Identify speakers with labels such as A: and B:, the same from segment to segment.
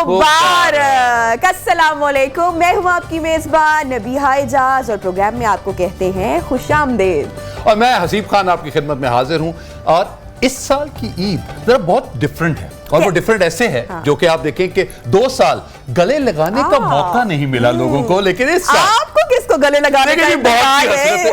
A: मुबारक। अस्सलामुअलैकुम, मैं हूँ आपकी मेजबान नबीहा एजाज और प्रोग्राम में आपको कहते हैं खुशामदीद।
B: और मैं हसीब खान आपकी खिदमत में हाजिर हूँ। और इस साल की ईद जरा बहुत डिफरेंट है और वो डिफरेंट ऐसे है जो कि आप देखें कि 2 साल गले लगाने का मौका नहीं मिला लोगों को, लेकिन इस साल
A: आपको किसको गले लगाने का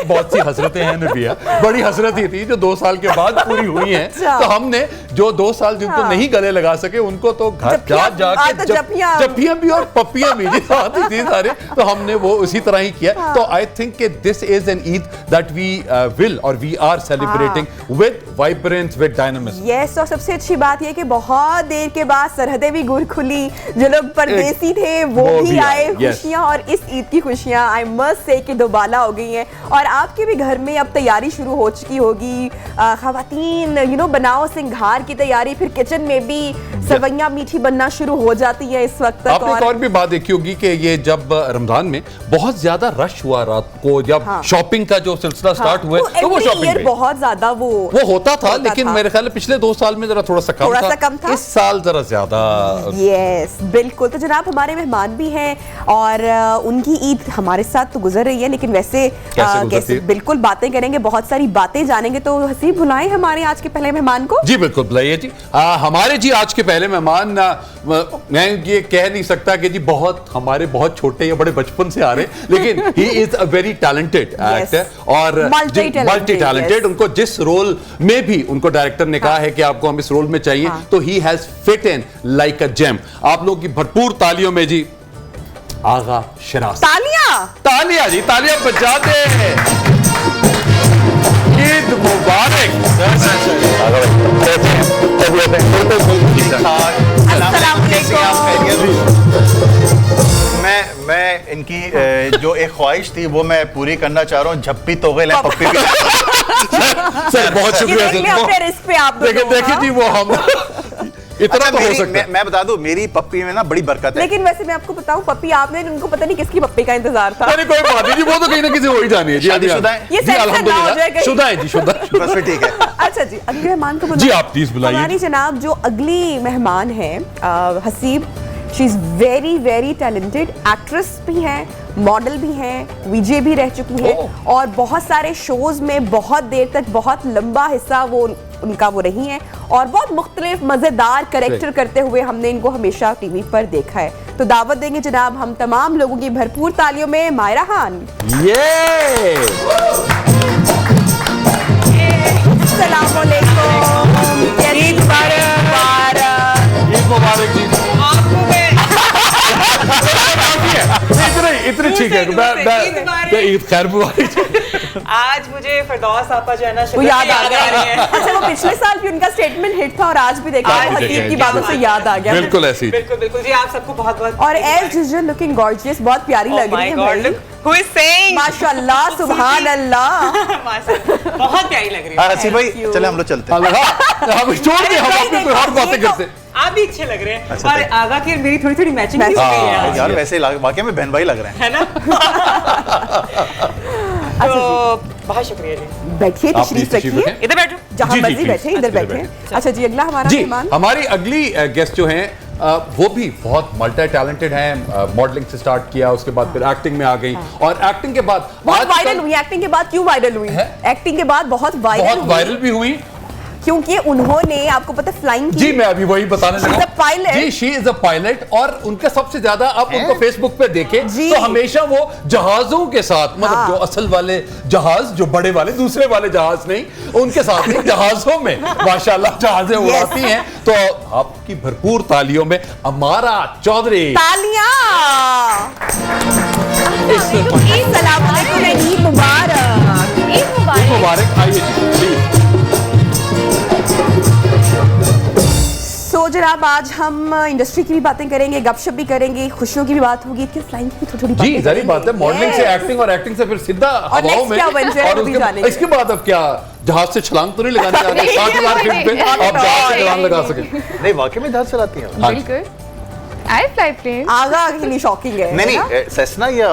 B: बहुत सी हसरतें हैं नबिया, बड़ी हसरत ही थी जो 2 साल के बाद पूरी हुई हैं। तो हमने जो 2 साल जिनको नहीं गले लगा सके उनको तो घर जाके जप्पियां भी और पप्पियां भी साथ ही थी सारे, तो हमने वो उसी तरह ही किया। तो आई थिंक कि this is an Eid that we will और we are celebrating with vibrance, with dynamism.
A: Yes, और सबसे अच्छी बात यह कि बहुत देर के बाद सरहदें भी गुर खुली, जो लोग परदेसी थे वो भी आए। खुशियां और इस ईद की खुशियां आई मस्ट से कि दोबाला हो गई हैं। और आपके भी घर में अब तैयारी शुरू हो चुकी होगी, खवातीन बनाओ सिंगार की तैयारी, फिर किचन में भी सवैयां मीठी बनना शुरू हो जाती है इस वक्त।
B: आपने एक और भी बात देखी होगी कि ये जब रमजान में बहुत ज्यादा रश हुआ रात को, जब शॉपिंग का जो सिलसिला स्टार्ट हुआ तो वो शॉपिंग
A: बहुत ज्यादा वो
B: होता था, लेकिन मेरे ख्याल पिछले 2 साल में जरा थोड़ा सा कम था। इस साल जरा ज्यादा।
A: यस बिल्कुल। तो जनाब हमारे मेहमान भी हैं और उनकी ईद हमारे साथ तो गुजर रही है, लेकिन वैसे कैसे बिल्कुल बातें करेंगे, बहुत सारी बातें जानेंगे। तो हसीब बुलाएं हमारे आज के पहले मेहमान को।
B: जी बिल्कुल बुलाइए जी। हमारे जी आज के पहले मेहमान, मैं ये कह नहीं सकता कि जी हमारे बहुत छोटे या बड़े बचपन से आ रहे, लेकिन he is a very talented actor और मल्टी टैलेंटेड। उनको जिस रोल में भी उनको डायरेक्टर ने कहा है कि आपको हम इस रोल में चाहिए, तो he has fit in like a gem. आप लोग की भरपूर तालियों में जी आगा शरास। तालियां जी, तालियां बजाते हैं। ईद मुबारक।
C: मैं इनकी जो एक ख्वाहिश थी वो मैं पूरी करना चाह रहा हूँ। झप्पी तोगल है, पप्पी भी।
B: सर बहुत शुक्रिया। देखिए जी, वो हम इतना तो हो सकता है।
C: मैं बता दूं, मेरी पप्पी में ना बड़ी बरकत है।
A: लेकिन वैसे मैं आपको बताऊं, पप्पी आपने, उनको पता नहीं किसकी पप्पी का इंतजार था।
B: अरे कोई बात नहीं जी, वो तो कहीं ना किसी हो ही जानी है जी।
C: शादीशुदा है
A: ये अल्हम्दुलिल्लाह,
B: शुदा है जी, शुदा।
C: बस फिर ठीक है।
A: अच्छा जी, अगले मेहमान को
B: जी आप प्लीज बुलाइए।
A: हमारी जनाब जो अगली मेहमान है Haseeb, she is very very talented actress भी हैं, मॉडल भी हैं, वीजे भी रह चुकी हैं और बहुत सारे शोज में बहुत देर तक बहुत लंबा हिस्सा उनका रही हैं और बहुत मुख्तलिफ मजेदार कैरेक्टर करते हुए हमने इनको हमेशा टीवी पर देखा है। तो दावत देंगे जनाब हम तमाम लोगों की भरपूर तालियों में मायरा खान। अस्सलाम वालेकुम, ईद
B: मुबारक जी। इतने ठीक है, ईद खैर मुबारक।
D: आज मुझे फिरदौस आपा जो है ना
A: वो याद आ गया। अच्छा, वो पिछले साल भी उनका स्टेटमेंट हिट था और आज भी देखा हसीब की बातों से याद आ गया।
B: बिल्कुल ऐसी।
D: बिल्कुल जी, आप सबको बहुत बहुत।
A: और एज यूजुअल लुकिंग गॉर्जियस, बहुत प्यारी लग रही है।
D: Who is saying?
A: माशाल्लाह, सुभान अल्लाह,
D: बहुत प्यारी लग रही है।
C: हसीब भाई चले हम लोग चलते हैं।
B: हम छोड़ दे, हम अपनी कोई और बातें करते हैं।
D: आप भी अच्छे लग रहे हैं।
C: अच्छा,
D: और आगा की मेरी थोड़ी थोड़ी मैचिंग हो गई है
C: यार, वैसे वाकई में बहन भाई लग रहे हैं,
D: है ना? तो बहुत शुक्रिया जी।
A: बैठिए, तशरीफ रखिए,
D: इधर बैठो,
A: जहां मर्जी बैठे, इधर बैठे। अच्छा जी, अगला हमारा मेहमान।
B: हमारी अगली गेस्ट जो हैं वो भी बहुत मल्टी टैलेंटेड हैं। मॉडलिंग से स्टार्ट किया, उसके बाद फिर एक्टिंग में आ गई और एक्टिंग के बाद
A: बहुत वायरल हुई। एक्टिंग के बाद क्यों वायरल हुई? एक्टिंग के बाद बहुत वायरल
B: भी हुई
A: क्योंकि उन्होंने, आपको पता, फ्लाइंग की।
B: जी मैं अभी वही बताने लगा।
A: Pilot
B: ji, she is a pilot और उनका सबसे ज्यादा आप उनको फेसबुक पे देखें तो हमेशा वो जहाजों के साथ, मतलब जो असल वाले जहाज, जो बड़े वाले, दूसरे वाले जहाज नहीं, उनके साथ नहीं, जहाजों में माशाल्लाह जहाजें उड़ाती हैं। तो आपकी भरपूर तालियों में अमारा चौधरी।
A: तालियां। अस्सलाम वालेकुम, ईद मुबारक।
D: ईद मुबारक।
B: आइए जी प्लीज।
A: तो जनाब आज हम इंडस्ट्री की भी बातें करेंगे, गपशप भी करेंगे, खुशियों की भी बात होगी, फिर फ्लाइंग की भी थोड़ी
B: जी जारी बात है। मॉडलिंग से एक्टिंग और एक्टिंग से फिर सीधा हवाओं में, और इसके बाद अब क्या जहाज से छलांग तो नहीं लगाने जा रहे? 60,000 फीट पे आप जहाज से छलांग लगा सके?
C: नहीं वाकई में जहाज चलाती हैं।
E: बिल्कुल, आई फ्लाई प्लेन।
A: आगा के लिए शॉकिंग है।
C: नहीं सेस्ना या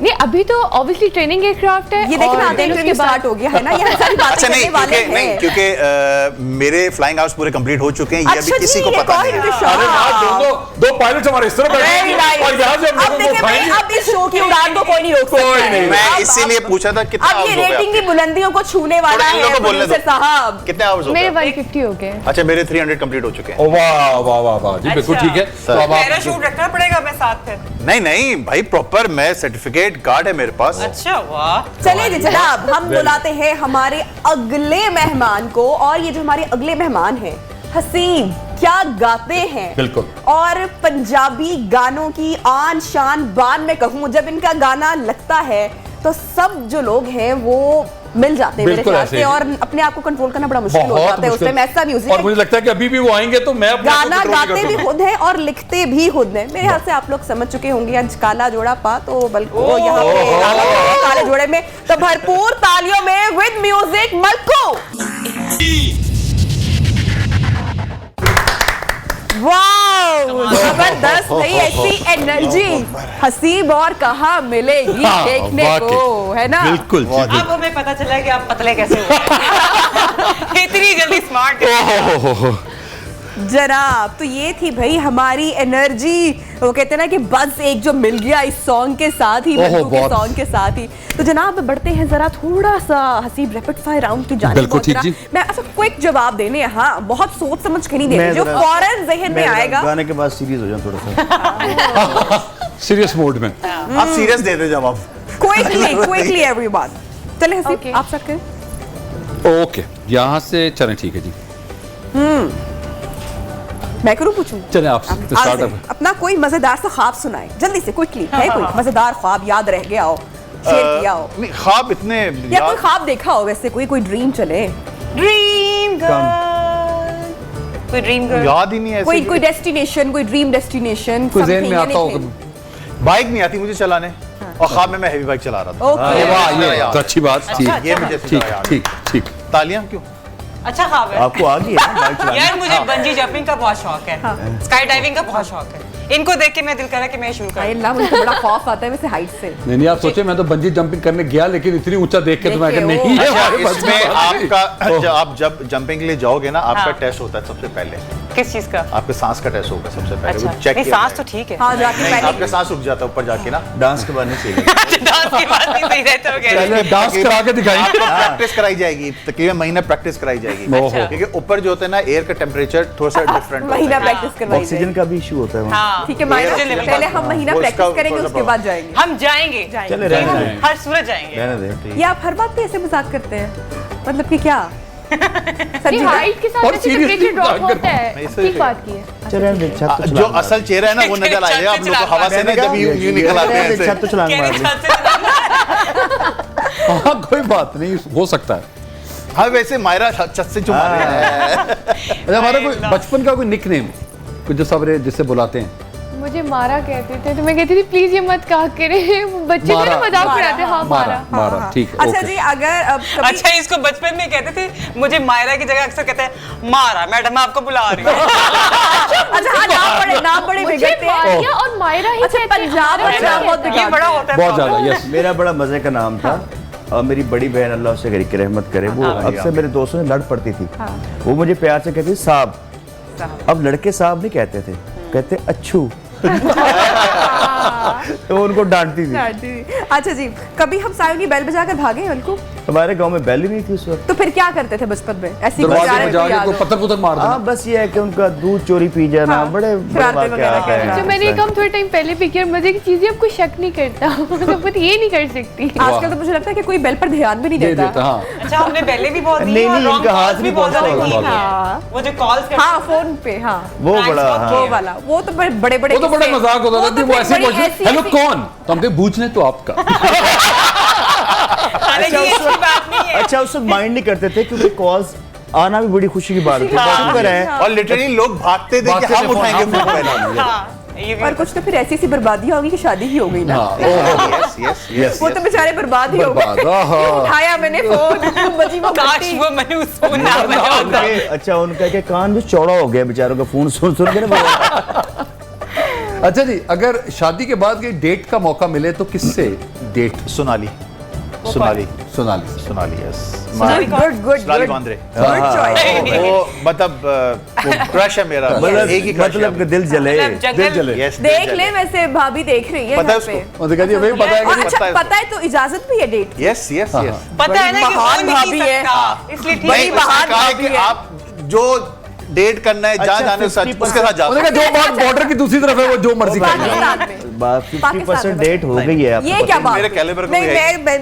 E: नहीं अभी तो ऑब्वियसली ट्रेनिंग एयरक्राफ्ट है
A: ये देखना
E: और
A: आते
E: then
A: इंटरव्यू
E: उसके बाद
A: स्टार्ट हो गया है ना, ये सारी बातें
C: अच्छा नहीं
A: करने वाले
C: क्योंकि नहीं
A: हैं।
C: क्योंकि मेरे फ्लाइंग आवर्स पूरे कंप्लीट हो चुके हैं, ये
A: अच्छा
C: अभी किसी
A: जी,
C: को
A: ये
C: पता
A: कौन
C: नहीं है।
A: इंटरव्यू
B: अरे यार दो पायलट हमारे इस तरह बैठे
A: Very
B: हैं
A: nice.
B: और यहाँ से हम
A: अब
B: लोगों को
A: देखिए भाई,
B: उठाएंगे।
A: अब इस शो की उड़ान को कोई नहीं रोक सकता
B: कोई
A: है।
B: नहीं।
C: मैं
A: अब-
C: इसीलिए
A: अब-
C: पूछा था कितना
A: अब ये
C: hours हो गए
A: रेटिंग की
C: आपके?
A: बुलंदियों को छूने वाला
C: थोड़ा इन
A: है
C: लोगों को बोलने दो।
A: प्रोड्यूसर साहब।
C: कितने आवर्स हो
E: मेरे
C: गए?
E: 150 हो गए।
C: अच्छा मेरे 300 कंप्लीट हो चुके हैं।
B: ओ वाह वाह वाह वाह जी बिल्कुल
D: अच्छा।
B: ठीक है। तो अब
D: मेरा
B: आप
D: शूट रखना पड़ेगा मैं साथ फिर।
C: नहीं भाई प्रॉपर मैं सर्टिफिकेट कार्ड है मेरे पास।
D: अच्छा वाह।
A: चलिए जी जनाब, हम बुलाते हैं हमारे अगले मेहमान को, और ये जो हमारे अगले मेहमान हैं हसीब क्या गाते हैं।
B: बिल्कुल।
A: और पंजाबी गानों की आन शान बान में कहूँ, जब इनका गाना लगता है तो सब जो लोग हैं वो मिल जाते हैं मेरे
B: बिल्कुल
A: ख्याल
B: ऐसे
A: से,
B: ही।
A: और अपने आप को कंट्रोल करना बड़ा मुश्किल हो
B: बहुत
A: जाता है उस
B: मुश्किल।
A: टाइम। ऐसा म्यूजिक
B: और मुझे लगता है कि अभी भी वो आएंगे तो मैं अपने आप को
A: गाना
B: control नहीं
A: गाते
B: कर
A: भी
B: सकता।
A: खुद हैं और लिखते भी खुद हैं। मेरे ख्याल से आप लोग समझ चुके होंगे आज काला जोड़ा पा तो बल्कि वो यहाँ पे काला जोड़ा है, काले जोड़े में तो भरपूर तालियों में विद म्यूजिक मलको। वाओ जबरदस्त, नहीं ऐसी एनर्जी हसीब और कहाँ मिलेगी
B: हाँ,
A: देखने
B: वाकई।
A: को, है ना।
B: बिल्कुल जी,
D: अब हमें पता चला है कि आप पतले कैसे हो। इतनी जल्दी स्मार्ट।
B: बिल्कुल।
A: जनाब, तो ये थी भाई हमारी एनर्जी। वो कहते हैं ना कि बस एक जो मिल गया इस सॉन्ग के साथ ही, मल्लू के
B: बहुत।
A: सॉन्ग के साथ ही। तो जनाब बढ़ते हैं जरा थोड़ा सा हसीब रैपिड फायर राउंड की जाने।
B: बिल्कुल ठीक जी।
A: मैं ऐसा क्विक जवाब देने, हाँ बहुत सोच समझ के नहीं देने,
F: मैं
A: जो
F: जरा-
A: फौरन जहन में आएगा।
F: गाने के बाद सीरियस हो जाऊं थोड़ा सा।
B: सीरियस मोड में।
C: आप सीरियस दे दे जवाब।
A: Quickly everyone. चले हसीब
E: Okay.
A: आप स्टार्ट करें।
B: ओके यहाँ से चलें ठीक है जी।
A: मैं करूँ पूछूं?
B: चलें आप
A: आज
B: स्टार्ट
A: से अपना कोई मजेदार सा ख्वाब सुनाए जल्दी से, क्विकली है कोई मजेदार ख्वाब याद रह गया हो, शेयर किया हो,
C: नहीं ख्वाब इतने
A: या कोई
C: याद
A: ख्वाब देखा हो वैसे, कोई ड्रीम चले,
D: ड्रीम गर्ल। कोई ड्रीम गर्ल।
C: याद ही नहीं है
A: कोई डेस्टिनेशन, कोई ड्रीम डेस्टिनेशन
B: कोई ज़हन में आता हो।
C: बाइक नहीं आती मुझे चलाने, और ख्वाब में मैं हेवी बाइक चला रहा था।
A: ओके
B: वाह
C: मेरा
B: ये
C: याद।
B: तो अच्छी बात
D: अच्छा,
B: ठीक
C: ये मुझे
B: ठीक
C: याद है।
B: ठीक ठीक।
C: तालियां क्यों?
D: अच्छा ख्वाब है।
F: आपको आ गई है ना बाइक चलाने?
D: यार मुझे बंजी जंपिंग का बहुत शौक है, स्काई डाइविंग का बहुत शौक है। इनको देख के मैं दिल करा कि मैं शुरू करूं।
A: अल्लाह, मुझे तो बड़ा खौफ आता है वैसे हाइट से।
B: नहीं आप सोचे मैं तो बंजी जंपिंग करने गया लेकिन इतनी ऊंचा देख के तो मैं
A: देख के,
B: नहीं है
C: अच्छा,
B: हमारे बस
C: इसमें
B: में।
C: आपका आप जब जंपिंग के लिए जाओगे ना, आपका
D: हाँ।
C: टेस्ट होता है सबसे पहले।
D: किस चीज का?
C: आपके सांस का टेस्ट होगा सबसे पहले।
D: अच्छा
C: वो चेक
D: नहीं
C: किया
D: सांस तो
C: जाएगा।
D: ठीक है।
A: हाँ जाके
C: नहीं,
A: पहले
C: आपका सांस रुक जाता है ऊपर जाके ना।
F: डांस के बाद नहीं चाहिए।
D: डांस की बात नहीं सही रहता हो गया।
B: पहले डांस करा के दिखाई।
C: आपको प्रैक्टिस कराई जाएगी, तकरीबन महीना प्रैक्टिस कराई जाएगी।
B: ओहो।
C: क्योंकि ऊपर जो होता है ना एयर का टेम्परेचर थोड़ा सा डिफरेंट होता
A: महीना
C: है।
A: प्रैक्टिस करवाई
F: ऑक्सीजन
A: जाए।
F: का भी इशू होता है वहाँ।
D: हाँ
A: ठीक है मायना,
C: ये लेवल
A: पहले
C: का-
A: हम महीना
C: वो
A: प्रैक्टिस
C: उसका
A: करेंगे
C: थोड़ा सा
A: उसके बाद जाएंगे।
D: हम जाएंगे।
F: चले रहने दें।
D: हर सूरत जाएंगे।
F: रहने दें।
A: ये आप हर बात पे ऐसे मजाक करते हैं, मतलब कि क्या?
E: नहीं हाइट के साथ
B: और
E: ऐसे
B: seriously
E: टेम्परेचर ड्रॉप
B: मजाक
E: होता है।
C: मैं इससे
E: ठीक
C: भी-
E: बात की है।
F: चल रहने दें, छत तो
C: जो
F: छलांग मार।
C: असल चेहरा है ना वो नजर आएगा आप लोग को हवा से ना, जब यूं निकल आते हैं
F: रहने दें,
C: ऐसे।
F: छत तो छलांग
D: कह
F: मार
D: रही
F: दी।
D: छत से
B: हाँ कोई बात नहीं हो सकता है।
C: हाँ वैसे मायरा छत से चुमा रहे हैं।
B: अच्छा हमारा कोई बचपन का कोई निकनेम कुछ जो सब जिससे बुलाते हैं?
E: मुझे मारा कहते थे तो मैं कहती थी प्लीज ये मत कहा करे। बच्चे
B: मारा।
E: थे मजाक उड़ाते। हाँ
B: मारा
E: मारा।
B: मारा ठीक है
A: अच्छा
B: ओके।
A: जी, अगर अब कभी
D: अच्छा इसको बचपन में कहते थे, मुझे मायरा की जगह अक्सर कहते हैं मारा मैडम मैं आपको बुला रही हूँ।
A: अच्छा हाँ नाम बड़े
E: मुझे
A: बिगड़ते हैं।
E: मारिया और मायरा ही
A: अच्छा,
E: कहते हैं।
A: पंजाब
E: हमारे
A: में नाम
E: में
A: बहुत
E: कहते हैं।
D: ये बड़ा होता है
B: बहुत
D: problem।
B: ज्यादा यस।
F: मेरा बड़ा मजे का नाम था, और मेरी बड़ी बहन अल्लाह उसे घर की रहमत करे, वो अक्सर मेरे दोस्तों से लड़ पड़ती थी। वो मुझे प्यार से कहती थी साहब। अब लड़के साहब नहीं कहते थे, कहते अच्छू। तो वो उनको डांटती थी।
A: अच्छा जी, कभी हम सायों की बेल बजाकर भागे हैं उनको,
F: हमारे गांव में बैल ही नहीं थी उस वक्त।
A: तो फिर क्या करते थे बचपन में? ऐसी कोई
B: दरवाजे
A: याद
B: में जाके
A: याद
B: को
A: हो?
B: पत्थर पुत्थर मार देना।
F: हाँ बस ये है कि उनका दूध चोरी पी जाना,
A: हाँ,
F: बड़े बड़े
A: शरारतें
F: वाक़यात
A: वगैरह
F: हैं।
A: करना।
E: जो मैंने कम थोड़े टाइम पहले भी किया, मजे की चीजें अब कोई शक नहीं करता। मतलब ये नहीं कर सकती।
A: आजकल तो मुझे लगता है कि कोई बेल पर ध्यान भी नहीं
B: दे देता
A: देता।
B: हाँ।
D: अच्छा हमने पहले भी बहुत दी
F: नहीं,
D: और
F: नहीं,
D: wrong
F: इनका हाथ
D: calls
F: नहीं
D: बहुत ज्यादा
F: पहुंचता
D: की
A: हाँ।
D: हैं। वो जो कॉल्स करते
A: हाँ फोन पे, हाँ
F: वो
D: Pranks
F: बड़ा
D: बहुत
F: हाँ।
A: वो वाला, वो तो बड़े बड़े
B: वो तो बड़ा मजाक होता था
A: तो
B: वो ऐसे
A: बड़ी
B: पूछते
A: ऐसी-
B: हेलो
A: ऐसी-
B: कौन, तो हम कहे पूछने तो आपका।
D: हालांकि ये अच्छी बात नहीं है।
F: अच्छा उस वक्त माइंड नहीं करते थे क्योंकि कॉल्स आना भी बड़ी खुशी की बात थी। शुक्र है
C: और लिटरली लोग भागते थे कि
B: भागते
C: हम
B: थे,
C: उठाएंगे
B: हम
C: फोन पहले।
D: हाँ ये भी
A: और कुछ तो फिर ऐसी ऐसी बर्बादियां होगी कि शादी ही हो गई ना।
B: हाँ ओहो
C: यस यस यस
A: वो तो बेचारे बर्बाद ही हो
B: बर्बाद,
A: गए।
B: आहा।
A: उठाया मैंने फोन, बजी वो
D: काश
A: घंटी।
D: वो मैंने उसको ना बजा होता।
F: अच्छा उनका क्या कान भी चौड़ा हो गया बेचारों का, फोन सुन सुन के ना।
B: अच्छा जी, अगर शादी के बाद कोई डेट का मौका मिले तो किससे date?
C: Sonali Sonali yes
A: good good
C: Sonali
A: good
C: Bendre
A: good choice
C: वो मतलब वो क्रश है मेरा एक ही क्रश
F: मतलब कि दिल जले।
B: दिल जले।
C: यस
A: देख ले, वैसे भाभी देख रही है
C: पता है
A: घर पे।
C: उसको?
B: उन्होंने कहा जी हमें पता है
A: और
B: कि
A: अच्छा
C: पता है
A: पता है तो इजाजत भी है डेट की।
C: यस यस यस
D: पता है ना कि
A: महान
D: हो नहीं
A: भाभी है।
D: सकता, इसलिए ठीक
C: नहीं
D: है।
A: बहार
C: उसने कहा
A: भाभी
C: कि
A: है।
C: आप जो डेट करना है जहाँ जाने उसके साथ जा
B: उन्होंने कहा जो बात बॉर्डर की दूसरी तरफ है वो जो मर्जी कर ले।
A: पाकिस्तान में
F: 50% डेट हो गई है आपको
A: ये
F: पता
A: क्या
F: है?
A: बात
C: मेरे कैलिबर को
A: नहीं
C: भी है।
A: मैं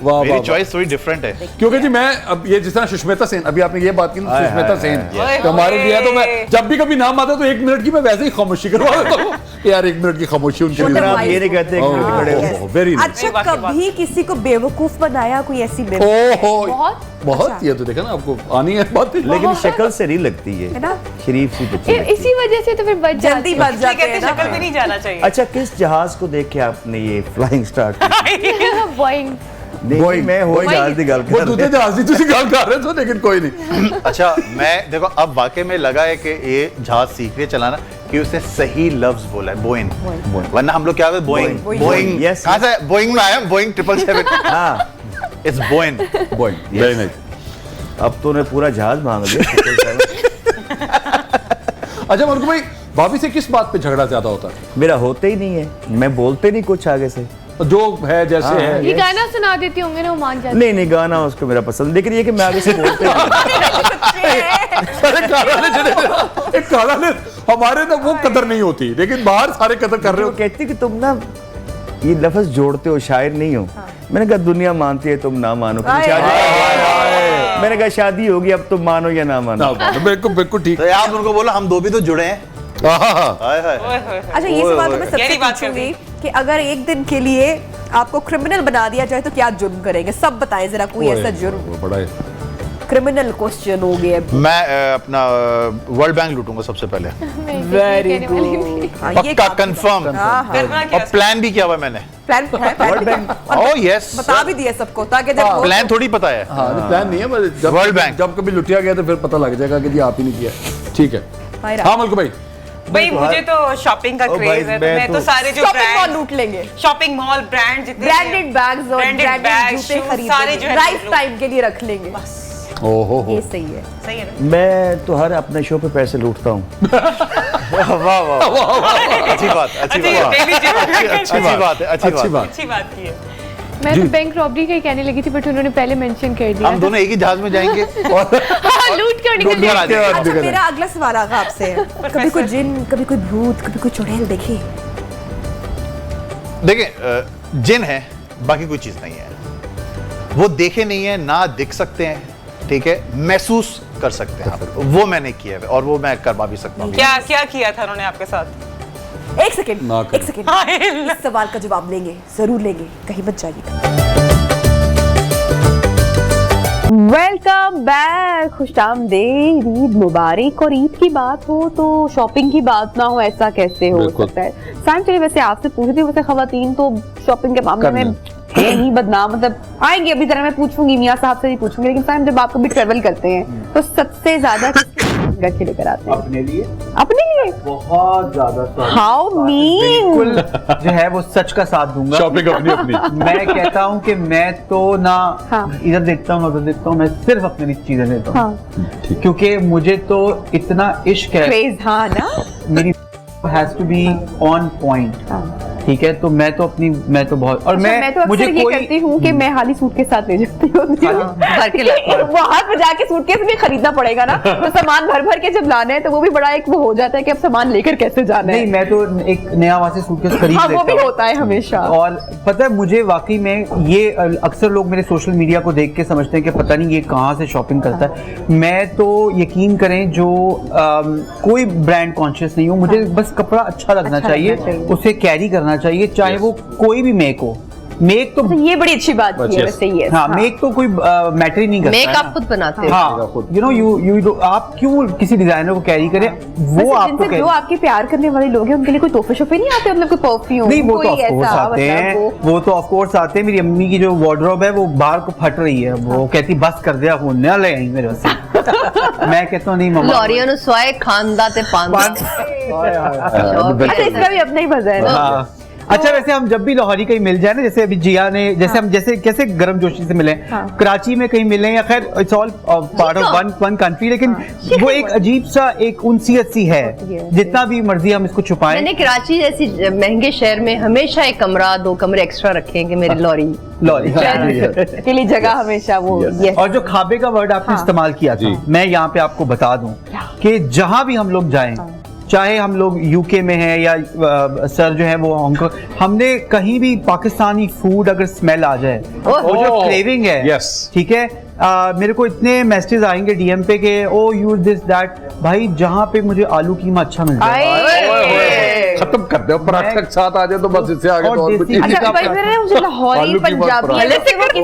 B: वाह
C: मेरी
B: वाह
C: चॉइस थोड़ी डिफरेंट है
B: क्योंकि जी मैं अब ये जिस तरह सुष्मिता सेन, अभी आपने ये बात की ना,
F: हाय,
B: सुष्मिता
F: हाय,
B: सेन
D: हाय।
B: तो हमारे लिए है, तो मैं जब भी कभी नाम आता है तो 1 मिनट की मैं वैसे ही खामोशी करवा देता हूँ कि यार 1 मिनट की खामोशी उनके
F: शुक्र
B: लिए।
F: आप ये नहीं कहते कि खड़े हो।
B: वेरी
A: अच्छा कभी किसी को बेवकूफ बनाया कोई ऐसी
B: ओहो
E: बहुत।
B: बहुत ये तो देखा ना आपको आनी है बात।
F: लेकिन शक्ल से नहीं लगती
A: है
F: है,
A: ना?
F: शरीफ सी बच्ची लगती
E: इसी वजह से तो फिर बच
A: जल्दी
E: जाते
A: बच जाते
D: कहते
A: हैं
D: शक्ल
A: ना।
D: भी नहीं जाना चाहिए।
F: है। अच्छा किस जहाज को देख के आपने ये फ्लाइंग स्टार्ट की?
E: हैं। Boeing।
F: नहीं मैं हो जहाज की गल
B: वो
F: कर
B: दूसरे जहाज की तुसी गल कर रहे थे लेकिन कोई नहीं।
C: अच्छा मैं देखो अब वाकई में लगा है कि ये जहाज सीख रही है चलाना कि उसने सही लफ्ज बोला है बोइंग वरना हम लोग क्या कहते बोइंग
A: Boeing.
C: बोइंग
F: Yes,
C: कहाँ से बोइंग में आया बोइंग 777
F: हाँ
C: it's Boeing
B: Boeing, very nice।
F: अब तो उन्हें पूरा जहाज मांग लिया।
B: अच्छा मरकू भाई भाभी से किस बात पे झगड़ा ज्यादा होता है?
F: मेरा होते ही नहीं है, मैं बोलते नहीं कुछ आगे से।
B: जो है जैसे
F: हाँ,
B: है
E: ये गाना सुना देती होंगे ना, वो मान जाते।
F: नहीं नहीं गाना उसको मेरा पसंद, लेकिन ये कि मैं आगे से बोलते नहीं।
B: सारे काला ने काला ने हमारे ना वो कदर नहीं होती लेकिन बाहर सारे कदर कर रहे
F: वो
B: हो।
F: कहती कि तुम ना ये लफ्ज जोड़ते हो, शायर नहीं हो। मैंने कहा दुनिया मानती है तुम ना मानो, क्योंकि शादी मैंने कहा शादी होगी अब तुम मानो या ना मानो।
B: बिल्कुल बिल्कुल ठीक।
C: तो आप उनको बोला हम दो भी तो जुड़े हैं हाय हाय
D: ओए होए।
A: अच्छा ये सवाल तो मैं सबसे
D: गहरी बात कर
A: पूछूंगी कि अगर एक दिन के लिए आपको क्रिमिनल बना दिया जाए तो क्या जुर्म करेंगे? सब बताएं जरा कोई ऐसा जुर्म।
B: बड़ा है।
A: क्रिमिनल क्वेश्चन हो गया।
C: मैं अपना वर्ल्ड बैंक लूटूंगा सबसे पहले
A: वेरी
E: कहने वाली
A: गुड।
E: थी।
C: पक्का कंफर्म
D: करना क्या
C: और प्लान भी किया हुआ मैंने
A: प्लान है
F: वर्ल्ड बैंक
C: ओह यस
A: बता भी दिया सबको ताकि जब वो-
C: प्लान थोड़ी पता है
B: हाँ प्लान नहीं है बस जब
C: World Bank।
B: जब कभी लुटिया गया तो फिर पता लग जाएगा कि जी आप ही नहीं किया। ठीक है
A: भाई
B: हाँ मलकू भाई।
D: भाई मुझे तो शॉपिंग का
F: ओ भाई,
D: क्रेज है,
F: मैं
D: मैं तो
F: तो
D: सारे जो
A: शॉपिंग मॉल
D: ब्रांड
A: लूट लेंगे।
D: शॉपिंग मॉल ब्रांड जितने
A: ब्रांडेड बैग्स और
D: Branded
A: ब्रांडेड
D: bags,
A: जूते
D: shoes,
A: खरीद
D: सारे जो है
A: लाइफ
D: लूट
A: टाइम के लिए रख लेंगे।
B: ओहो
A: ये सही है।
D: सही है ना?
F: मैं तो हर अपने शो पे पैसे लूटता हूँ।
C: वाह वाह अच्छी बात अच्छी
D: अच्छा, ये
C: बात
D: daily जीवन में
C: अच्छी बात है अच्छी
B: अच्छी
C: बात
B: बात।
D: अच्छी बात की है।
E: मैं तो बैंक रॉबरी का ही कहने लगी थी, बट उन्होंने पहले मेंशन कर दिया।
C: हम दोनों एक ही जहाज में जाएंगे
E: हाँ, लूट कर निकल
C: लूट कर आ
E: गए।
C: जाएंगे।
A: अच्छा मेरा अगला सवाल आगा आपसे है। कभी कोई जिन, कभी कोई भूत, कभी कोई चुड़ैल देखी?
C: देखिए जिन है बाकी कोई चीज नहीं है, वो देखे नहीं है ना दिख सकते हैं, ठीक है, महसूस कर सकते हैं आप, वो मैंने किया है और वो मैं करवा भी सकता हूँ।
D: क्या क्या किया था उन्होंने आपके साथ?
A: एक सेकंड
B: ना करो।
A: एक सेकंड इस सवाल का जवाब लेंगे, जरूर लेंगे, कहीं मत जाइएगा। वेलकम बैक, खुशामदीद, ईद मुबारक। और ईद की बात हो तो शॉपिंग की बात ना हो, ऐसा कैसे हो
B: बिल्कुल।
A: सकता है? साइम चलिए वैसे आपसे पूछ रही हूँ, वैसे खवातीन तो शॉपिंग के मामले में है ही बदनाम, मतलब आएंगे अभी तरह मैं पूछूंगी, मियाँ साहब से भी पूछूंगी, लेकिन साइम जब आप कभी ट्रेवल करते हैं तो सबसे ज्यादा रख के लेकर आते हैं?
G: अपने लिए
A: अपने लिए?
G: बहुत ज्यादा
A: हाउ मीन?
G: बिल्कुल जो है वो सच का साथ दूंगा।
B: शॉपिंग अपनी अपनी।
G: मैं कहता हूँ कि मैं तो ना
A: हाँ।
G: इधर देखता हूँ ना उधर देखता हूँ, मैं सिर्फ अपने लिए चीजें लेता हूँ।
A: हाँ
G: क्योंकि मुझे तो इतना इश्क है,
A: क्रेज, हाँ ना?
G: मेरी has to be on point, ठीक है, तो मैं तो बहुत और
A: मैं तो
G: मुझे
A: अक्सर ये करती हूँ कि मैं खाली सूट के साथ ले जाती हूँ भर के वहां पर जाके सूटकेस भी खरीदना पड़ेगा ना, तो सामान भर भर के जब लाना है तो वो भी बड़ा एक वो हो जाता है कि अब सामान लेकर कैसे जाना है।
G: नहीं, मैं तो एक नया वहां से सूटकेस खरीद
A: हाँ, वो
G: लेता
A: भी
G: हूँ।
A: होता है हमेशा।
G: और पता है मुझे वाकई में ये अक्सर लोग मेरे सोशल मीडिया को देख के समझते हैं कि पता नहीं ये कहाँ से शॉपिंग करता है। मैं तो यकीन करें जो कोई ब्रांड कॉन्शियस नहीं हूँ, मुझे बस कपड़ा अच्छा लगना चाहिए, उसे कैरी करना चाहिए, चाहे वो कोई भी मेक हो। मेक तो
A: ये बड़ी अच्छी बात की है वैसे ये।
G: हाँ, मेक तो कोई मैटर ही नहीं करता
H: मेक
G: है
H: आप
G: ना।
H: खुद बनाते हो।
G: हाँ, यू नो यू आप क्यों किसी डिजाइनर को कैरी करें, वो आपको
A: जिनसे जो आपके प्यार करने वाले लोग हैं उनके लिए कोई तोहफे शोफे नहीं आते, मतलब कोई परफ्यूम?
G: नहीं, वो तो ऑफ कोर्स आते हैं, वो तो ऑफ कोर्स आते हैं। मेरी अम्मी की जो वार्डरोब है वो बाहर को फट रही है, वो कहती बस कर दिया फोन ना ले आई मेरे से। मैं कहता हूँ नहीं मम्मा,
H: लॉरिया नु स्वाए खानदा ते पांदा।
A: अच्छा, इसका भी अपना ही मजा है ना।
G: हाँ, अच्छा वैसे हम जब भी लाहौरी कहीं मिल जाए ना, जैसे अभी जिया ने जैसे हम जैसे कैसे गर्म जोशी से मिले, कराची में कहीं मिले या खैर it's all part of one country, लेकिन वो एक अजीब सा एक उनसियत सी है, जितना भी मर्जी हम इसको छुपाएं।
H: मैंने कराची जैसी महंगे शहर में हमेशा एक कमरा 2 कमरे एक्स्ट्रा रखे हैं कि मेरी लॉरी
A: के लिए जगह हमेशा वो।
G: और जो खाबे का वर्ड आपने इस्तेमाल किया था, मैं यहाँ पे आपको बता दूं कि जहां भी हम लोग जाएं, चाहे हम लोग यूके में हैं या सर जो है वो हांगकांग, हमने कहीं भी पाकिस्तानी फूड अगर स्मेल आ जाए, वो जो क्रेविंग है, ठीक है, मेरे को इतने मैसेजेस आएंगे डीएम पे कि ओ यूज दिस दैट, भाई जहाँ पे मुझे आलू कीमा अच्छा मिल जाए
B: खत्म कर दो, पराठे के साथ आ जाए तो बस इससे आगे तो और कुछ नहीं।
A: अच्छा भाई मेरे मुझे लाहौरी पंजाबी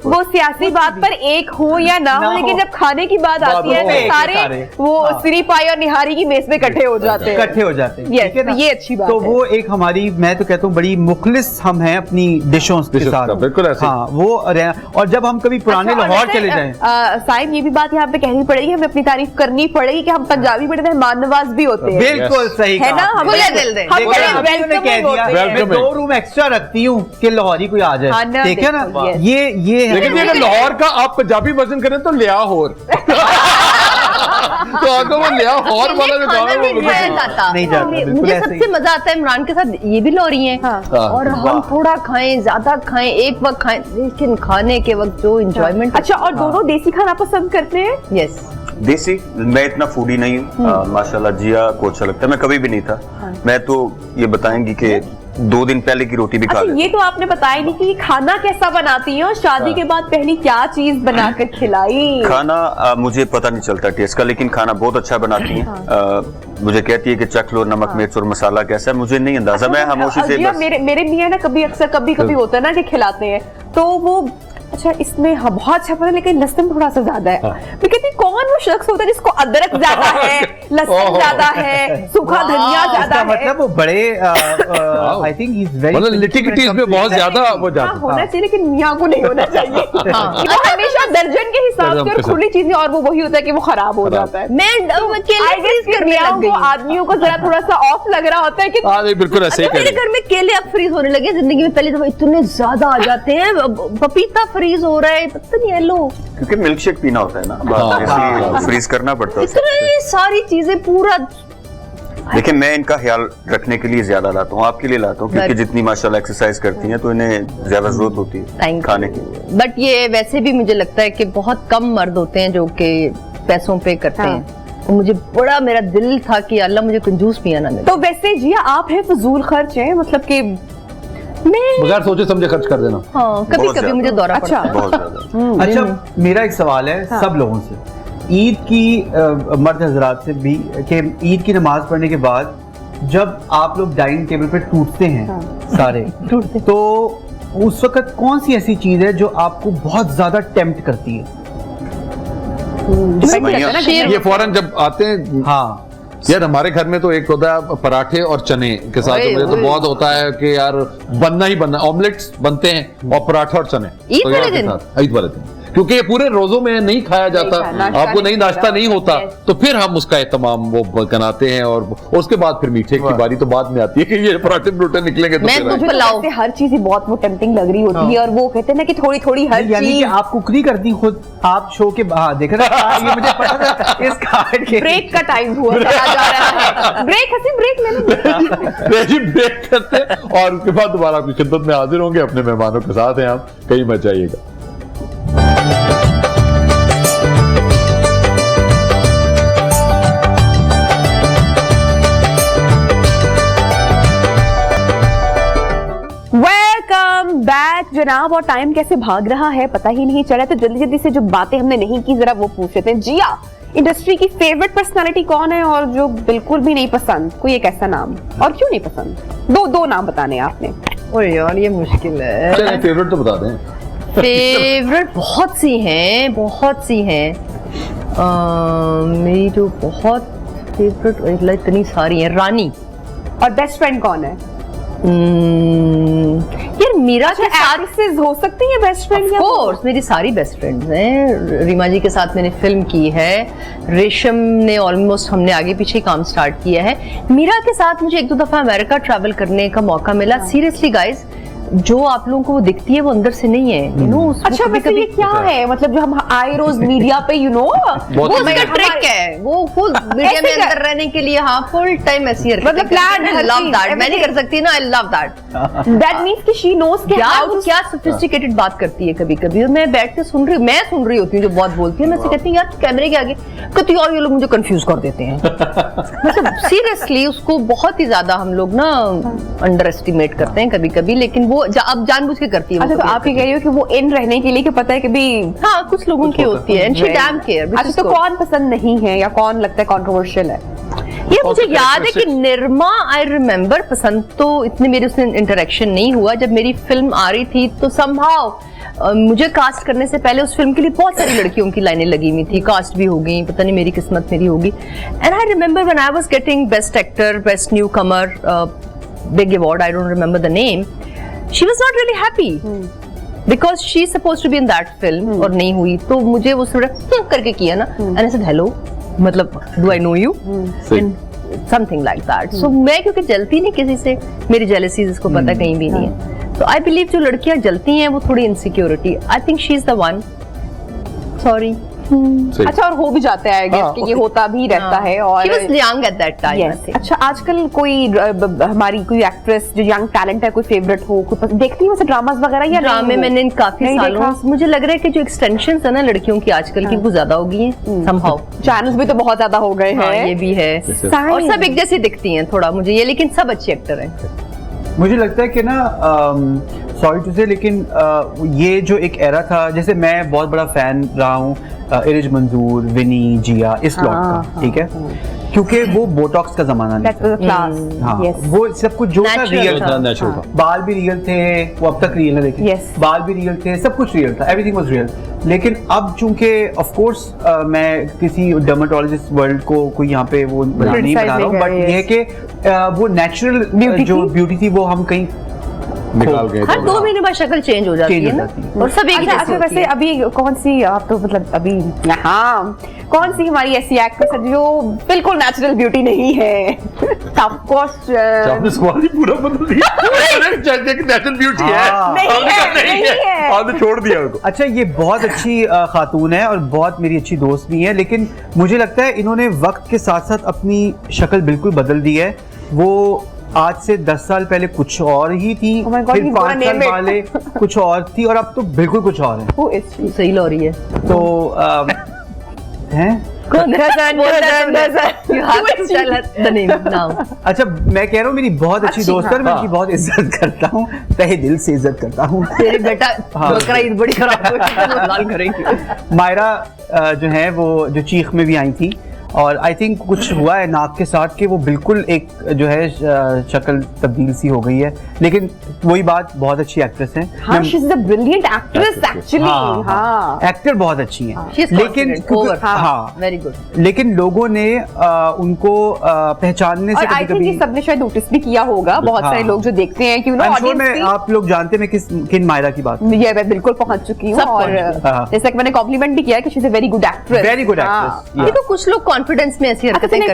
A: वो सियासी बात पर एक हो या ना हो, लेकिन जब खाने की बात आती है तो सारे वो सिरी पाई और निहारी की मेज पे इकट्ठे हो जाते हैं, ठीक है ना? ये अच्छी बात है।
G: तो वो एक हमारी, मैं तो कहता हूँ बड़ी मुखलिस हम हैं अपनी डिशों के साथ,
B: बिल्कुल ऐसे।
G: हाँ वो, और जब हम कभी पुराने लाहौर चले जाएं,
A: साइम ये भी बात यहाँ पे कहनी पड़ेगी, हमें अपनी तारीफ करनी पड़ेगी कि हम पंजाबी बड़े मेहमान नवाज भी होते हैं।
G: बिल्कुल सही
A: है ना, हम
G: मैं 2 रूम एक्स्ट्रा रखती हूँ कि लाहौरी कोई आ जाए, ठीक है ना? ये
B: लेकिन अगर लाहौर का आप पंजाबी वर्जन करें तो लिया होर तो अगर वो लिया होर वाला जो गाना
G: नहीं जाता।
H: मुझे सबसे मजा आता है इमरान के साथ, ये भी लॉरी है और हम थोड़ा खाएं, ज्यादा खाएं, एक वक्त खाएं, लेकिन खाने के वक्त जो एंजॉयमेंट।
A: अच्छा, और दोनों देसी खाना पसंद करते हैं?
H: यस,
F: देसी। मैं इतना फूडी नहीं हूँ, माशाल्लाह जिया को अच्छा लगता है, मैं कभी भी नहीं था। मैं तो ये बताएंगी कि 2 दिन पहले की रोटी भी खा लेता।
A: ये तो आपने बताया नहीं कि खाना कैसा बनाती है और शादी के बाद पहली क्या चीज बनाकर खिलाई?
F: खाना मुझे पता नहीं चलता टेस्ट का, लेकिन खाना बहुत अच्छा बनाती हैं। मुझे कहती है कि चख लो नमक मिर्च और मसाला कैसा है, मुझे नहीं अंदाजा। मैं खामोशी से
A: मेरे मियां ना कभी कभी होता है ना कि खिलाते हैं तो वो अच्छा इसमें बहुत अच्छा बना लेकिन लहसुन थोड़ा सा ज्यादा है। मैं कहती कौन वो शख्स होता है जिसको अदरक ज्यादा है, लहसुन ज्यादा है, सूखा धनिया ज्यादा है?
G: मतलब वो बड़े I think he is very,
B: मतलब लिटिगिटी इसमें बहुत ज्यादा वो जाता
A: होना चाहिए, लेकिन मियां को नहीं होना चाहिए। वो हमेशा दर्जन के हिसाब से और खुली चीजें, और वो वही होता है कि वो खराब हो जाता है।
H: मैं
A: आदमियों को जरा थोड़ा सा ऑफ लग रहा होता है कि
B: बिल्कुल ऐसे ही।
H: मेरे घर में केले अब फ्रीज होने लगे, जिंदगी में पहले तो इतने ज्यादा आ जाते हैं, पपीता फ्रीज हो रहा है, पता नहीं है लो,
F: क्योंकि मिल्क शेक पीना होता है ना, इसलिए फ्रीज करना पड़ता है।
H: इतनी सारी चीजें पूरा।
F: देखिए मैं इनका ख्याल रखने के लिए ज्यादा लाता हूँ, आपके लिए लाता हूँ, क्योंकि जितनी माशाल्लाह एक्सरसाइज करती हैं तो इन्हें ज्यादा जरूरत होती है खाने की।
H: बट ये वैसे भी मुझे लगता है कि बहुत कम मर्द होते हैं जो कि पैसों पे करते हैं, तो मुझे बड़ा मेरा दिल था कि अल्लाह मुझे कंजूस पिया ना मिले।
A: तो वैसे जिया आप है फजूल खर्च है, मतलब कि
B: बगैर सोचे समझे खर्च कर देना।
H: हाँ, कभी कभी मुझे दौरा पड़ता है।
F: बहुत ज्यादा।
G: अच्छा मेरा एक सवाल है सब लोगों से, ईद की मर्द हजरात से भी, कि ईद की नमाज पढ़ने के बाद जब आप लोग डाइनिंग टेबल पे टूटते हैं सारे, तो उस वक्त कौन सी ऐसी चीज है जो आपको बहुत ज्यादा टेम्प्ट करती है?
B: ये फौरन जब आते हैं।
G: हाँ
B: यार हमारे घर में तो एक होता है पराठे और चने के साथ, मुझे तो बहुत होता है कि यार बनना ही बनना, ऑमलेट्स बनते हैं और पराठा और चने
H: ईद वाले दिन,
B: ईद वाले दिन, क्योंकि ये पूरे रोजों में नहीं खाया जाता, आपको नहीं नाश्ता नहीं होता, तो फिर हम उसका एहतमाम वो बनाते हैं, और उसके बाद फिर मीठे की बारी तो बाद में आती है कि ये पराठे परोठे निकलेंगे तो
A: फिर हर चीज बहुत वो टेम्पटिंग लग रही होती है, और वो कहते हैं ना कि थोड़ी थोड़ी हर चीज।
G: आप कुकरी करती खुद, आप शो के देख रहे हैं, ये मुझे पता था इस कार्ड के
A: ब्रेक का टाइम हुआ जा रहा है, ब्रेक हसी ब्रेक लेना
B: ब्रेक करते और उसके बाद दोबारा आपकी खिदमत में हाजिर होंगे, अपने मेहमानों के साथ हैं आप, कहीं मत जाइएगा।
A: वेलकम बैक जनाब, और टाइम कैसे भाग रहा है पता ही नहीं चला, तो जल्दी जल्दी से जो बातें हमने नहीं की जरा वो पूछ लेते हैं। जिया, इंडस्ट्री की फेवरेट पर्सनालिटी कौन है और जो बिल्कुल भी नहीं पसंद? कोई एक ऐसा नाम, और क्यों नहीं पसंद? दो नाम बताने आपने।
H: ओए यार ये मुश्किल है।
B: चलिए फेवरेट तो बता दें।
H: फेवरेट बहुत सी हैं, बहुत सी हैं। मेरी जो बहुत फेवरेट इतनी सारी है, रानी।
A: और बेस्ट फ्रेंड कौन है?
H: यार मीरा के साथ
A: एक्ट्रेसेस हो सकती है बेस्ट फ्रेंड या
H: कोर्स मेरी सारी बेस्ट फ्रेंड्स हैं। रीमा जी के साथ मैंने फिल्म की है, रेशम ने ऑलमोस्ट हमने आगे पीछे काम स्टार्ट किया है। मीरा के साथ मुझे 1-2 दफा अमेरिका ट्रैवल करने का मौका मिला। सीरियसली गाइस, जो आप लोगों को वो दिखती है वो अंदर से नहीं है, यू नो।
A: अच्छा वैसे ये क्या है, मतलब जो हम आए रोज मीडिया पे वो
H: उसका ट्रिक है, वो मीडिया में अंदर रहने के लिए हाँ फुल टाइम ऐसी
A: मतलब plan
H: आई लव दैट। मैं नहीं कर सकती ना, I love that.
A: That means कि शी नोस कि
H: यार वो क्या सोफिस्टिकेटेड बात करती है कभी कभी, और मैं बैठ के सुन रही होती हूँ जो बहुत बोलती है। मैं कहती हूँ यार कैमरे के आगे कहती यार ये लोग मुझे कंफ्यूज कर देते हैं। मतलब सीरियसली उसको बहुत ही ज्यादा हम लोग ना अंडर एस्टिमेट करते हैं कभी कभी, लेकिन वो अब जानबूझ के करती है।
A: अच्छा तो आप ये कह रही हो कि वो इन रहने के लिए कि पता है कि भी
H: हाँ कुछ लोगों की होती है, एंड शी डैम केयर।
A: अच्छा तो कौन पसंद नहीं है या कौन लगता है कंट्रोवर्शियल है?
H: ये मुझे याद है कि निर्मा, आई रिमेम्बर, पसंद तो इतने मेरे उससे इंटरेक्शन नहीं हुआ। जब मेरी फिल्म आ रही थी तो समहाउ मुझे कास्ट करने से पहले उस फिल्म के लिए बहुत सारी लड़कियों की लाइनें लगी हुई थी, कास्ट भी हो गई, पता नहीं मेरी किस्मत मेरी होगी। And I remember when I was getting best actor, best newcomer, big award, I don't remember the name, she was not really happy because she is supposed to be in that film, और नहीं हुई। तो मुझे वो थोड़ा करके किया ना, एंड आई सेड हेलो, मतलब do I know you, something like that. So मैं क्योंकि जलती नहीं किसी से, मेरी जेलसी इसको पता कहीं भी नहीं है। तो आई बिलीव जो लड़कियां जलती हैं वो थोड़ी insecurity, I think she is the one. Sorry.
A: अच्छा और हो भी जाता है गेस कि ये होता भी रहता है। और
H: she was young at that time, I think.
A: अच्छा आजकल कोई हमारी कोई एक्ट्रेस जो यंग टैलेंट है, कोई फेवरेट हो, कोई देखती है वैसे ड्रामास वगैरह? या
H: ड्रामे मैंने काफी सालों, मुझे लग रहा है कि जो एक्सटेंशंस है ना लड़कियों की आजकल की वो ज्यादा हो गई हैं somehow।
A: चैनल्स भी तो बहुत ज्यादा हो गए हैं।
H: ये भी है, और सब एक जैसी दिखती हैं थोड़ा मुझे ये, लेकिन सब अच्छे एक्टर हैं।
G: मुझे लगता है कि ना सॉरी टू से, लेकिन ये जो एक एरा था, जैसे मैं बहुत बड़ा फैन रहा हूँ इरिज मंजूर, विनी, जिया, इस लॉट का, ठीक है, क्योंकि वो बोटॉक्स का जमाना नहीं था। हाँ, वो सब कुछ जो था रियल था, बाल भी रियल थे, वो अब तक रियल है, देखिए बाल भी रियल थे, सब कुछ रियल था, एवरीथिंग वाज रियल। लेकिन अब चूंकि ऑफ कोर्स मैं किसी डर्मेटोलॉजिस्ट वर्ल्ड को कोई यहाँ पे वो नहीं बना रहा हूँ, बट ये है कि वो नेचुरल जो ब्यूटी थी वो हम कहीं
B: निकाल गए।
H: हर 2 महीने बाद शक्ल चेंज हो जाती है ना, और सब एक जैसी होती है।
A: वैसे अभी कौन सी आप तो मतलब अभी यहाँ कौन सी हमारी ऐसी एक्ट्रेस है जो बिल्कुल नेचुरल ब्यूटी नहीं है? ऑफ कोर्स
B: आपने सवाल ही पूरा बदल दिया। नेचुरल ब्यूटी है, नहीं है, आपने छोड़ दिया उनको।
G: अच्छा ये बहुत अच्छी खातून है और बहुत मेरी अच्छी दोस्त भी है, लेकिन मुझे लगता है इन्होंने वक्त के साथ साथ अपनी शक्ल बिल्कुल बदल दी है। वो आज से 10 साल पहले कुछ और ही थी, फिर 5 साल पहले कुछ और थी, और अब तो बिल्कुल कुछ और है।
H: सही लो रही है
G: तो हैं? अच्छा मैं कह रहा हूँ मेरी बहुत अच्छी दोस्त है, मैं उनकी बहुत इज्जत करता हूँ, तहे दिल से इज्जत करता हूँ।
H: तेरे बेटा बकरा ईद बड़ी खराब लाल करेंगे।
G: मायरा जो है वो जो चीख में भी आई थी, और आई थिंक कुछ हुआ है नाक के साथ कि वो बिल्कुल एक जो है शक्ल तब्दील सी हो गई है, लेकिन वही बात, बहुत अच्छी एक्ट्रेस है।
A: हाँ, she is a brilliant actress actually. हाँ,
G: एक्टर बहुत अच्छी हैं,
H: लेकिन
G: हाँ
H: वेरी गुड,
G: लेकिन लोगों ने उनको पहचानने से
A: कभी-कभी सबने शायद नोटिस भी किया होगा, बहुत सारे लोग जो देखते हैं कि
G: ऑडियंस में आप लोग जानते हैं मैं किन मायरा की बात,
A: ये मैं बिल्कुल पहुंच चुकी हूँ, और जैसा कि मैंने कॉम्प्लीमेंट भी किया कि she is a very good actress,
G: very good actress.
H: ये तो कुछ लोग कॉन्फिडेंस में ऐसी हरकतें कर जाते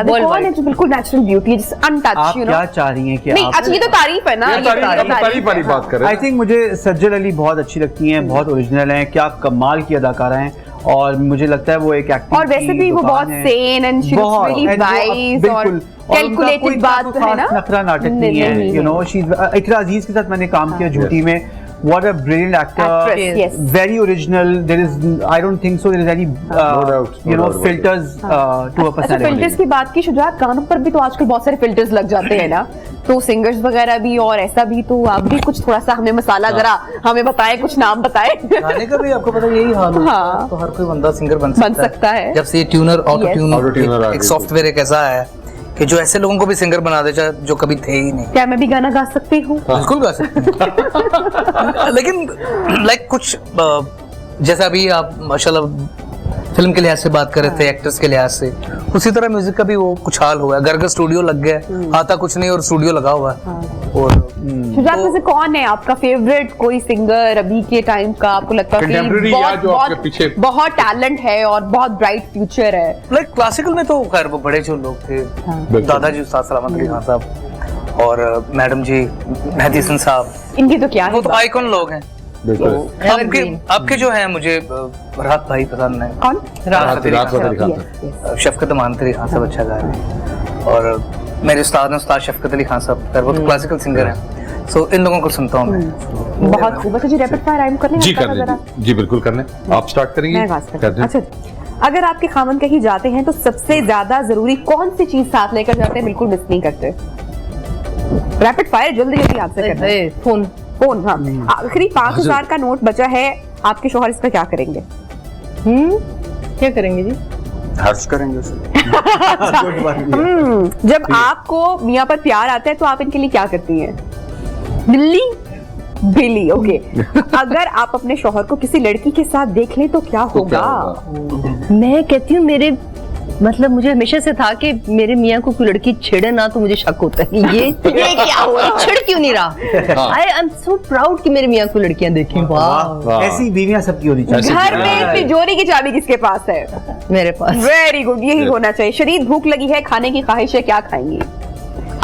H: हैं।
A: कौन है जो बिल्कुल नेचुरल ब्यूटी है, जस्ट अनटच,
G: आप क्या चाह रही हैं कि
A: नहीं? अच्छा ये तो तारीफ है ना,
B: तारीफ वाली बात कर रहे हैं।
G: आई थिंक मुझे सज्जल अली बहुत अच्छी लगती हैं, बहुत ओरिजिनल हैं, क्या कमाल की अदाकारा हैं, और मुझे लगता है वो एक एक्टिंग,
A: और वैसे भी वो बहुत Sen and she is really wise और कैलकुलेटेड बात है ना,
G: नखरा नाटक नहीं है, यू नो। शी इकरा अजीज के साथ मैंने काम किया झूठी में, what a brilliant actor,
A: yes.
G: very original. There is, I don't think so there is any you know filters to a personality.
A: Filters की बात की शुजात, गानों पर भी तो आजकल बहुत सारे फिल्टर्स लग जाते हैं ना, तो सिंगर्स वगैरह भी और ऐसा भी, तो आप भी कुछ थोड़ा सा हमें मसाला जरा हमें बताएं, कुछ नाम बताएं।
I: गाने का भी आपको पता यही हाल है।
A: हाँ,
I: तो हर कोई बंदा सिंगर बन सकता है जब से ये ट्यूनर ऑटो ट्यून एक सॉफ्टवेयर एक ऐसा है कि जो ऐसे लोगों को भी सिंगर बना दे जो कभी थे ही नहीं।
A: क्या मैं भी गाना गा सकती हूँ?
I: बिल्कुल गा सकते हैं। लेकिन लाइक कुछ जैसा अभी आप माशाल्लाह फिल्म के लिहाज से बात कर रहे थे, एक्टर्स के लिहाज से, उसी तरह म्यूजिक का भी वो कुछ हाल हुआ है। घर का स्टूडियो लग गया है, आता कुछ नहीं और स्टूडियो लगा हुआ है। और
A: शुजात में से कौन है आपका फेवरेट कोई सिंगर अभी के टाइम का, आपको लगता है
B: Contemporary या जो आपके पीछे
A: बहुत टैलेंट है और बहुत ब्राइट फ्यूचर है?
I: लाइक क्लासिकल में तो खैर वो बड़े जो लोग थे, दादाजी उस्ताद सलामत अली खान साहब और मैडम जी मेहदी हसन साहब,
A: इनकी तो क्या है,
I: वो तो आइकॉन लोग हैं। आपके जो हैं मुझे राहत भाई पसंद है।
A: कौन?
I: शफकत अमान अली खान साहब अच्छा गा रहे हैं, और मेरे उस्ताद हैं उस्ताद शफकत अली खान साहब, वो तो क्लासिकल सिंगर हैं। सो इन लोगों को सुनता हूँ मैं।
A: बहुत खूब। अच्छा जी, रैपिड फायर राइम करने
B: जी कर लें जी, बिल्कुल कर लें। आप स्टार्ट करेंगे?
A: मैं कर दें। अच्छा, अगर आपके खामन कहीं जाते हैं तो सबसे ज्यादा जरूरी कौन सी चीज साथ लेकर जाते हैं, बिल्कुल मिस नहीं करते? रैपिड फायर जल्दी जल्दी आपसे करते हैं।
H: फोन।
A: हाँ। आखिरी 5,000 का नोट बचा है, आपके शौहर इसका क्या करेंगे?
H: क्या करेंगे जी?
F: खर्च करेंगे उसे।
A: जब आपको मियाँ पर प्यार आता है तो आप इनके लिए क्या करती हैं? बिल्ली। ओके। अगर आप अपने शौहर को किसी लड़की के साथ देख लें तो क्या होगा?
H: मैं कहती हूँ मेरे मतलब मुझे हमेशा से था कि मेरे मियाँ को कोई लड़की छेड़े ना तो मुझे शक होता है ये क्या हुआ, छेड़ क्यों नहीं रहा? आई एम सो प्राउड कि मेरे मियाँ को लड़कियां देखी। वाह,
G: ऐसी बीवियां सबकी होनी चाहिए।
A: घर में तिजोरी की चाबी किसके पास है?
H: मेरे पास।
A: वेरी गुड, यही होना चाहिए। शरीर भूख लगी है, खाने की ख्वाहिश है, क्या खाएंगी?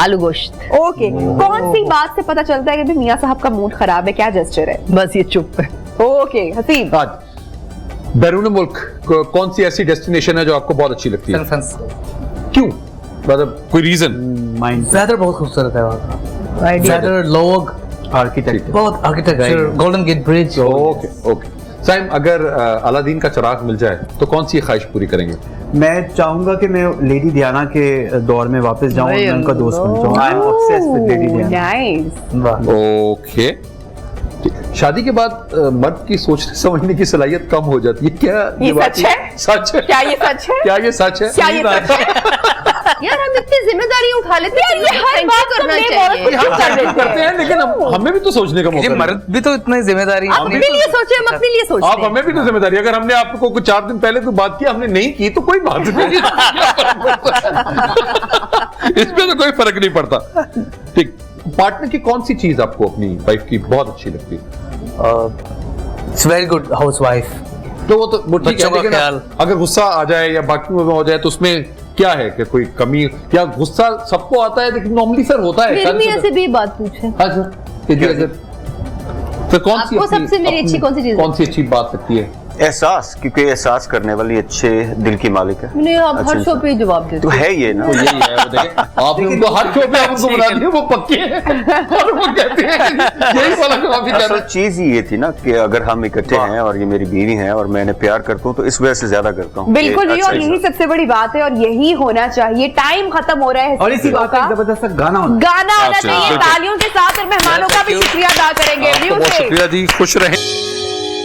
H: आलू गोश्त।
A: ओके। कौन सी बात से पता चलता है कि मियाँ साहब का मूड खराब है, क्या जेस्चर है?
H: बस ये चुप है।
A: ओके। हसीब,
B: बैरून मुल्क कौन सी ऐसी डेस्टिनेशन है जो आपको बहुत अच्छी लगती है? क्यों? मतलब कोई रीजन?
G: माइंड
I: वेदर बहुत खूबसूरत है वहाँ का, वेदर, लोग,
G: आर्किटेक्ट,
I: बहुत architecture, Golden Gate Bridge.
B: Okay. Saim, अगर अलादीन का चिराग मिल जाए तो कौन सी ख्वाहिश पूरी करेंगे?
G: मैं चाहूंगा कि मैं लेडी डियाना के दौर में वापस जाऊं और मैं उनका दोस्त बन जाऊं। I am obsessed with lady Diana.
A: Nice.
B: Okay. शादी के बाद मर्द की सोचने समझने की सलाहियत कम हो जाती है, क्या
A: ये सच है?
B: सच है?
A: क्या ये सच है?
B: क्या ये सच है?
A: क्या ये सच है?
H: यार हम इतनी जिम्मेदारी उठा लेते हैं,
A: ये हर बात
H: करना
A: चाहिए।
B: हम करते हैं, लेकिन हमें भी तो सोचने का मौका मिले।
I: मर्द भी तो इतनी जिम्मेदारी
H: अपने लिए सोचे, हम अपने लिए सोचते हैं।
B: आप हमें भी तो जिम्मेदारी, अगर हमने आपको कुछ 4 दिन पहले कोई बात की, हमने नहीं की तो कोई बात नहीं। इसमें तो कोई फर्क नहीं पड़ता। ठीक। पार्टनर की कौन सी चीज आपको अपनी वाइफ की बहुत अच्छी लगती है?
I: It's very good housewife.
B: तो वो ठीक है,
I: बच्चों का
B: लेकिन
I: ख्याल।
B: अगर गुस्सा आ जाए या बाकी में हो जाए तो उसमें क्या है कि कोई कमी, या गुस्सा सबको आता है लेकिन नॉर्मली सर होता है?
H: मेरे मियां से भी बात पूछे।
B: हाँ सर, तो कौन सी
H: आपको सबसे मेरी अच्छी कौन सी चीज है?
B: कौन सी अच्छी बात लगती है?
F: एहसास, क्योंकि एहसास करने वाली अच्छे दिल की मालिक है।
H: नहीं, आप हर शो पे जवाब देते
F: तो है ये ना,
B: तो यही है। वो देखिए, आपने उनको हर शो पे आपको बता दिया, वो पक्के हैं और वो कहते हैं यही वाला काम ही कर रहे
F: असल
B: हैं।
F: चीज ही ये थी ना कि अगर हम इकट्ठे हैं और ये मेरी बीवी है और मैंने प्यार करता हूँ तो इस वजह से ज्यादा करता हूँ।
A: बिल्कुल जी, और यही सबसे बड़ी बात है और यही होना चाहिए। टाइम खत्म हो रहा है
G: और इसी बात का जबरदस्त गाना
A: होना चाहिए। तालियों के साथ और मेहमानों का भी शुक्रिया अदा करेंगे।
B: बहुत शुक्रिया जी, खुश रहें।